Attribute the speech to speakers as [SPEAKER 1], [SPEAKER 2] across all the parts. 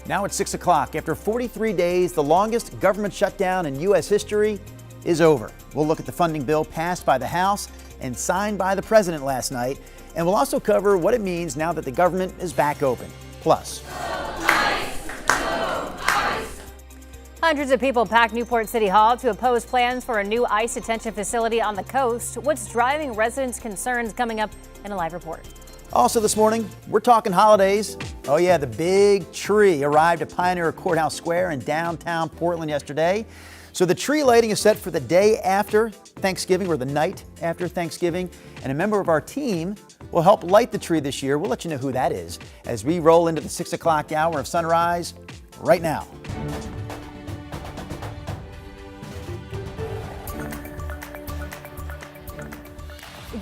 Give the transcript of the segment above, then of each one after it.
[SPEAKER 1] Now it's 6 o'clock. After 43 days, the longest government shutdown in U.S. history is over. We'll look at the funding bill passed by the House and signed by the president last night. And we'll also cover what it means now that the government is back open. Plus,
[SPEAKER 2] hundreds of people packed Newport City Hall to oppose plans for a new ICE detention facility on the coast. What's driving residents' concerns? Coming up in a live report.
[SPEAKER 1] Also this morning, we're talking holidays. Oh yeah, the big tree arrived at Pioneer Courthouse Square in downtown Portland yesterday. So the tree lighting is set for the day after Thanksgiving, or the night after Thanksgiving. And a member of our team will help light the tree this year. We'll let you know who that is as we roll into the 6 o'clock hour of sunrise right now.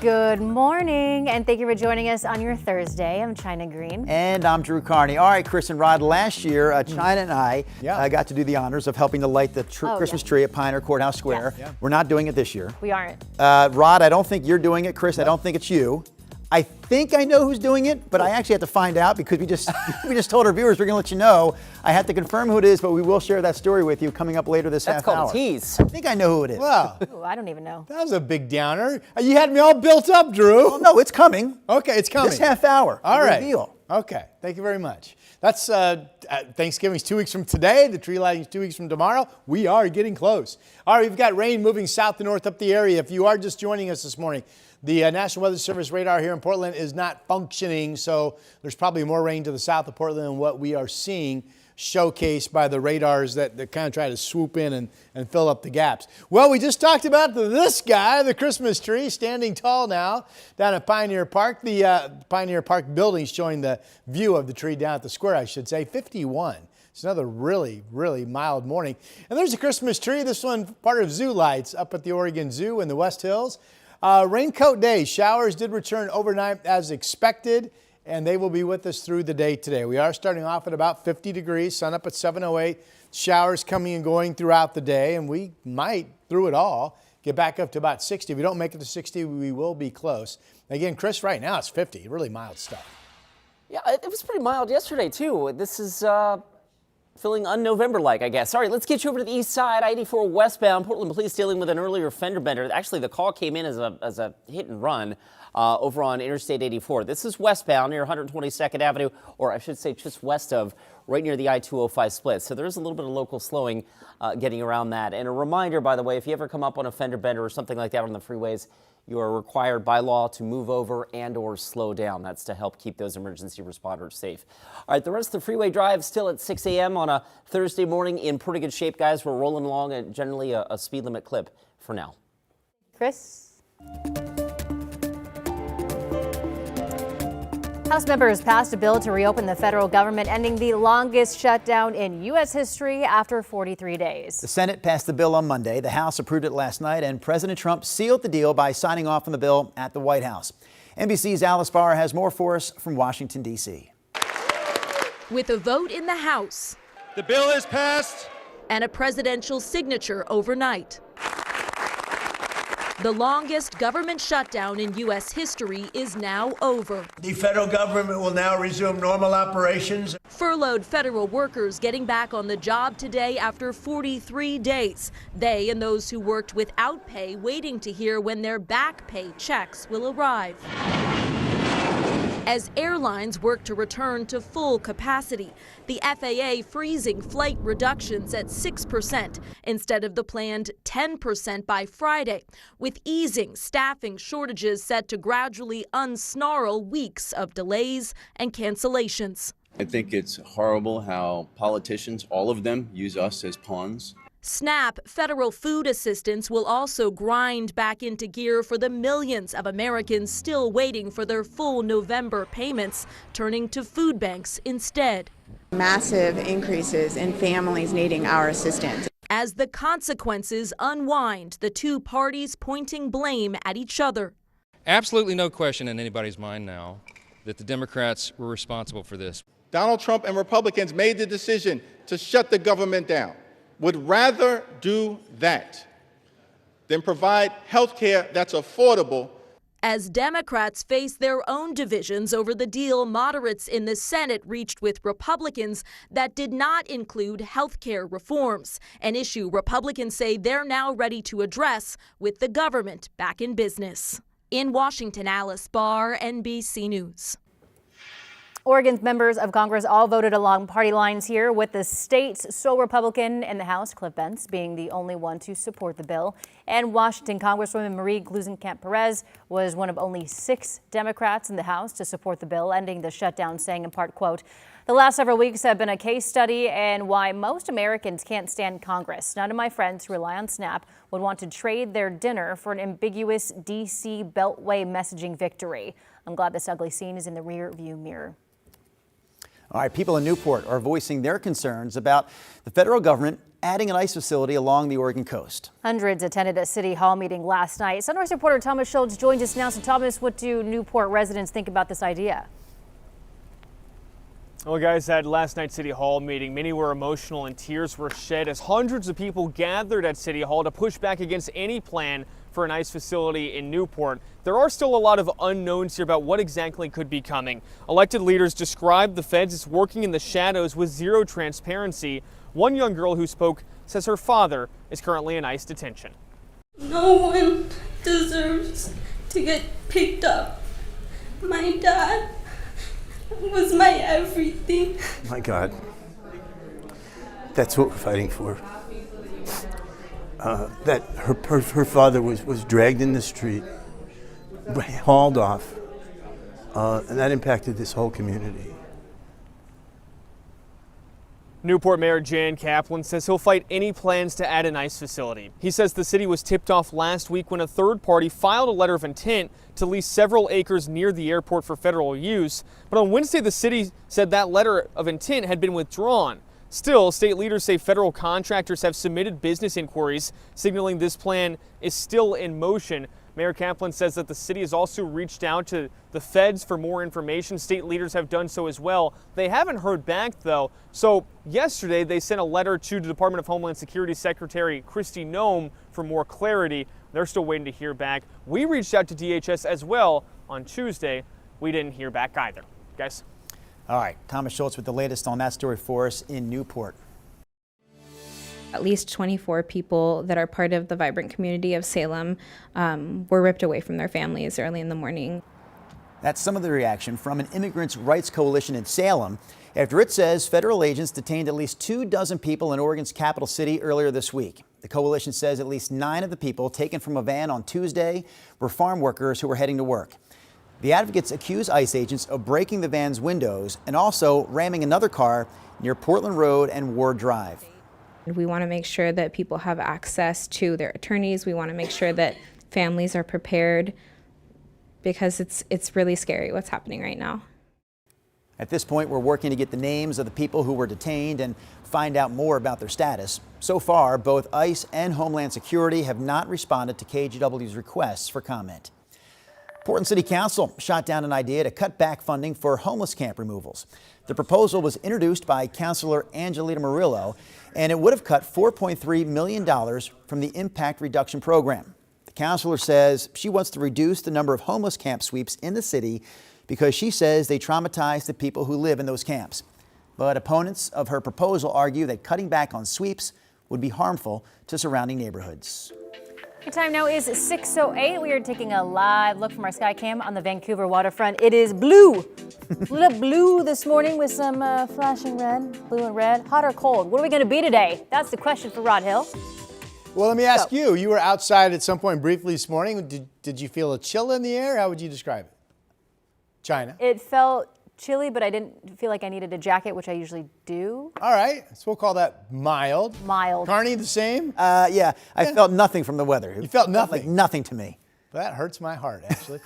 [SPEAKER 2] Good morning, and thank you for joining us on your Thursday. I'm China Green.
[SPEAKER 1] And I'm Drew Carney. All right, Chris and Rod, last year, China and I got to do the honors of helping to light the Christmas tree at Pioneer Courthouse Square.
[SPEAKER 2] Yes.
[SPEAKER 1] We're not doing it this year.
[SPEAKER 2] We aren't.
[SPEAKER 1] Rod, I don't think you're doing it. Chris, I don't think it's you. I think I know who's doing it, but I actually have to find out because we just told our viewers we're going to let you know. I have to confirm who it is, but we will share that story with you coming up later this half hour.
[SPEAKER 3] That's called a tease.
[SPEAKER 1] I think I know who it is.
[SPEAKER 4] Wow.
[SPEAKER 2] Ooh, I don't even know.
[SPEAKER 4] That was a big downer. You had me all built up, Drew.
[SPEAKER 1] Oh, no, it's coming.
[SPEAKER 4] Okay, it's coming.
[SPEAKER 1] This half hour.
[SPEAKER 4] All right.
[SPEAKER 1] Reveal.
[SPEAKER 4] Okay, thank you very much. That's Thanksgiving's 2 weeks from today. The tree lighting's 2 weeks from tomorrow. We are getting close. All right, we've got rain moving south to north up the area. If you are just joining us this morning, the National Weather Service radar here in Portland is not functioning, so there's probably more rain to the south of Portland than what we are seeing showcased by the radars that kind of try to swoop in and fill up the gaps. Well, we just talked about this guy, the Christmas tree, standing tall now down at Pioneer Park. The Pioneer Park building showing the view of the tree down at the square, I should say, 51. It's another really, really mild morning. And there's a Christmas tree, this one part of zoo lights up at the Oregon Zoo in the West Hills. Raincoat day. Showers did return overnight as expected, and they will be with us through the day today. We are starting off at about 50 degrees, sun up at 7:08. Showers coming and going throughout the day, and we might, through it all, get back up to about 60. If we don't make it to 60, we will be close. Again, Chris, right now it's 50. Really mild stuff.
[SPEAKER 3] Yeah, it was pretty mild yesterday, too. This is feeling un-November-like, I guess. All right, let's get you over to the east side, I-84 westbound. Portland police dealing with an earlier fender bender. Actually, the call came in as a hit and run over on Interstate 84. This is westbound near 122nd Avenue, or I should say just west of, right near the I-205 split. So there's a little bit of local slowing getting around that. And a reminder, by the way, if you ever come up on a fender bender or something like that on the freeways, you are required by law to move over and or slow down. That's to help keep those emergency responders safe. All right, the rest of the freeway drive still at 6 a.m. on a Thursday morning in pretty good shape, guys. We're rolling along at generally a speed limit clip for now.
[SPEAKER 2] Chris? House members passed a bill to reopen the federal government, ending the longest shutdown in U.S. history after 43 days.
[SPEAKER 1] The Senate passed the bill on Monday. The House approved it last night, and President Trump sealed the deal by signing off on the bill at the White House. NBC's Alice Barr has more for us from Washington, D.C.
[SPEAKER 5] With a vote in the House,
[SPEAKER 6] the bill is passed,
[SPEAKER 5] and a presidential signature overnight. The longest government shutdown in U.S. history is now over.
[SPEAKER 7] The federal government will now resume normal operations.
[SPEAKER 5] Furloughed federal workers getting back on the job today after 43 days. They and those who worked without pay waiting to hear when their back pay checks will arrive. As airlines work to return to full capacity, the FAA freezing flight reductions at 6% instead of the planned 10% by Friday, with easing staffing shortages set to gradually unsnarl weeks of delays and cancellations.
[SPEAKER 8] I think it's horrible how politicians, all of them, use us as pawns.
[SPEAKER 5] SNAP federal food assistance will also grind back into gear for the millions of Americans still waiting for their full November payments, turning to food banks instead.
[SPEAKER 9] Massive increases in families needing our assistance.
[SPEAKER 5] As the consequences unwind, the two parties pointing blame at each other.
[SPEAKER 10] Absolutely no question in anybody's mind now that the Democrats were responsible for this.
[SPEAKER 6] Donald Trump and Republicans made the decision to shut the government down. Would rather do that than provide health care that's affordable.
[SPEAKER 5] as Democrats face their own divisions over the deal moderates in the Senate reached with Republicans that did not include health care reforms, an issue Republicans say they're now ready to address with the government back in business. In Washington, Alice Barr, NBC News.
[SPEAKER 2] Oregon's members of Congress all voted along party lines here, with the state's sole Republican in the House, Cliff Bentz, being the only one to support the bill. And Washington Congresswoman Marie Gluesenkamp-Perez was one of only 6 Democrats in the House to support the bill, ending the shutdown, saying in part, quote, "The last several weeks have been a case study in why most Americans can't stand Congress. None of my friends who rely on SNAP would want to trade their dinner for an ambiguous D.C. Beltway messaging victory. I'm glad this ugly scene is in the rear view mirror."
[SPEAKER 1] All right, people in Newport are voicing their concerns about the federal government adding an ICE facility along the Oregon coast.
[SPEAKER 2] Hundreds attended a city hall meeting last night. Sunrise reporter Thomas Schultz joins us now. So Thomas, what do Newport residents think about this idea?
[SPEAKER 11] Well, guys, at last night's City Hall meeting, many were emotional and tears were shed as hundreds of people gathered at City Hall to push back against any plan for an ICE facility in Newport. There are still a lot of unknowns here about what exactly could be coming. Elected leaders described the feds as working in the shadows with zero transparency. One young girl who spoke says her father is currently in ICE detention.
[SPEAKER 12] No one deserves to get picked up. My dad was my everything.
[SPEAKER 7] My God, that's what we're fighting for. That her father was dragged in the street, hauled off, and that impacted this whole community.
[SPEAKER 11] Newport Mayor Jan Kaplan says he'll fight any plans to add an ICE facility. He says the city was tipped off last week when a third party filed a letter of intent to lease several acres near the airport for federal use. But on Wednesday, the city said that letter of intent had been withdrawn. Still, state leaders say federal contractors have submitted business inquiries, signaling this plan is still in motion. Mayor Kaplan says that the city has also reached out to the feds for more information. State leaders have done so as well. They haven't heard back, though. So yesterday, they sent a letter to the Department of Homeland Security Secretary Kristi Noem for more clarity. They're still waiting to hear back. We reached out to DHS as well on Tuesday. We didn't hear back either. Guys.
[SPEAKER 1] All right, Thomas Schultz with the latest on that story for us in Newport.
[SPEAKER 13] At least 24 people that are part of the vibrant community of Salem were ripped away from their families early in the morning.
[SPEAKER 1] That's some of the reaction from an immigrants' rights coalition in Salem after it says federal agents detained at least 24 people in Oregon's capital city earlier this week. The coalition says at least 9 of the people taken from a van on Tuesday were farm workers who were heading to work. The advocates accuse ICE agents of breaking the van's windows and also ramming another car near Portland Road and Ward Drive.
[SPEAKER 13] We want to make sure that people have access to their attorneys. We want to make sure that families are prepared because it's really scary what's happening right now.
[SPEAKER 1] At this point, we're working to get the names of the people who were detained and find out more about their status. So far, both ICE and Homeland Security have not responded to KGW's requests for comment. Portland City Council shot down an idea to cut back funding for homeless camp removals. The proposal was introduced by Councilor Angelita Murillo, and it would have cut $4.3 million from the Impact Reduction Program. The councilor says she wants to reduce the number of homeless camp sweeps in the city because she says they traumatize the people who live in those camps. But opponents of her proposal argue that cutting back on sweeps would be harmful to surrounding neighborhoods.
[SPEAKER 2] The time now is 6:08. We are taking a live look from our sky cam on the Vancouver waterfront. It is blue. Lit up blue this morning with some flashing red, blue and red. Hot or cold? What are we going to be today? That's the question for Rod Hill.
[SPEAKER 4] Well, let me ask you. You were outside at some point briefly this morning. Did you feel a chill in the air? How would you describe it? China.
[SPEAKER 2] It felt chilly, but I didn't feel like I needed a jacket, which I usually do.
[SPEAKER 4] All right, so we'll call that mild.
[SPEAKER 2] Mild.
[SPEAKER 4] Carney, the same?
[SPEAKER 1] Yeah, I felt nothing from the weather.
[SPEAKER 4] You felt nothing?
[SPEAKER 1] Like nothing to me.
[SPEAKER 4] That hurts my heart, actually.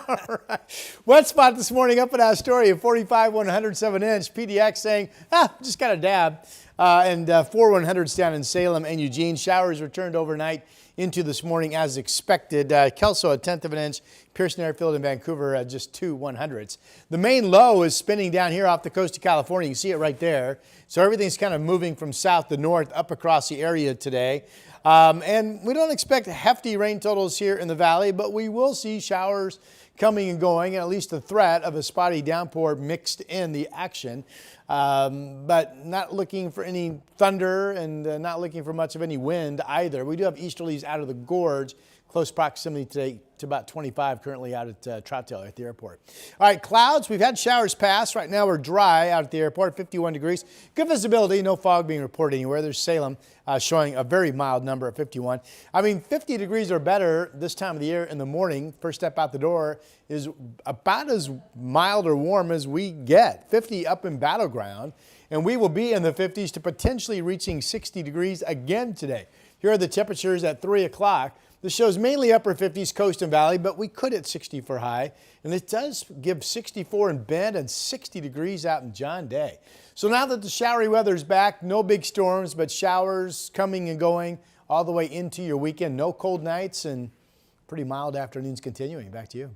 [SPEAKER 4] All right. Wet spot this morning up in Astoria, 45, 107 inch. PDX saying, just got a dab. and 4100s down in Salem and Eugene. Showers returned overnight into this morning as expected. Kelso, a 1/10 of an inch. Pearson Airfield in Vancouver, just 2 100ths. The main low is spinning down here off the coast of California. You can see it right there. So everything's kind of moving from south to north up across the area today. And we don't expect hefty rain totals here in the valley, but we will see showers coming and going, and at least the threat of a spotty downpour mixed in the action. But not looking for any thunder and not looking for much of any wind either. We do have easterlies out of the gorge, close proximity today to about 25 currently out at Troutdale at the airport. All right, clouds, we've had showers pass. Right now we're dry out at the airport, 51 degrees. Good visibility, no fog being reported anywhere. There's Salem showing a very mild number at 51. I mean, 50 degrees or better this time of the year in the morning. First step out the door is about as mild or warm as we get. 50 up in Battleground, and we will be in the 50s to potentially reaching 60 degrees again today. Here are the temperatures at 3 o'clock. This shows mainly upper 50s coast and valley, but we could hit 60 for high. And it does give 64 in Bend and 60 degrees out in John Day. So now that the showery weather's back, no big storms, but showers coming and going all the way into your weekend. No cold nights and pretty mild afternoons continuing. Back to you.